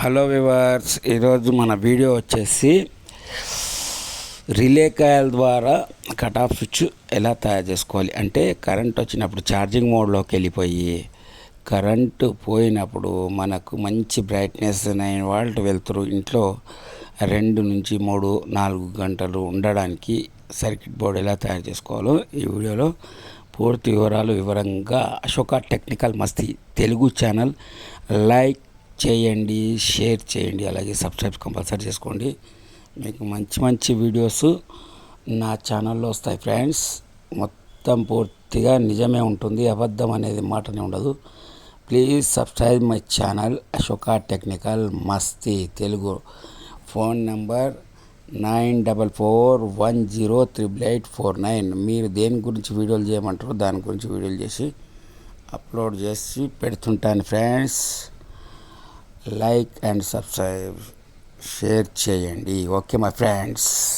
Hello viewers, ఈరోజు మన video వచ్చేసి రిలే కాయిల్ ద్వారా కట్ ఆఫ్ స్విచ్ ఎలా తయారు చేసుకోవాలి అంటే కరెంట్ వచ్చినప్పుడు ఛార్జింగ్ మోడ్లోకి వెళ్ళిపోయి కరెంటు పోయినప్పుడు మనకు మంచి బ్రైట్నెస్ 9 వోల్ట్ వెళ్తురు ఇంట్లో 2 నుంచి 3 4 గంటలు ఉండడానికి సర్క్యూట్ బోర్డు ఎలా తయారు చేసుకోవాలో ఈ వీడియోలో పూర్తి వివరంగా అశోక టెక్నికల్ మస్తీ తెలుగు ఛానల్ లైక్ చేయండి, షేర్ చేయండి, అలాగే సబ్స్క్రైబ్ కంపల్సరీ చేసుకోండి. మీకు మంచి మంచి వీడియోస్ నా ఛానల్లో వస్తాయి ఫ్రెండ్స్. మొత్తం పూర్తిగా నిజమే ఉంటుంది, అబద్ధం అనేది మాటనే ఉండదు. Please subscribe my channel Ashoka technical Masti Telugu. Phone number 9441088849. మీరు దేని గురించి వీడియోలు చేయమంటారో దాని గురించి వీడియోలు చేసి అప్లోడ్ చేసి పెడుతుంటాను friends. Like and subscribe, share చేయండి. Okay my friends.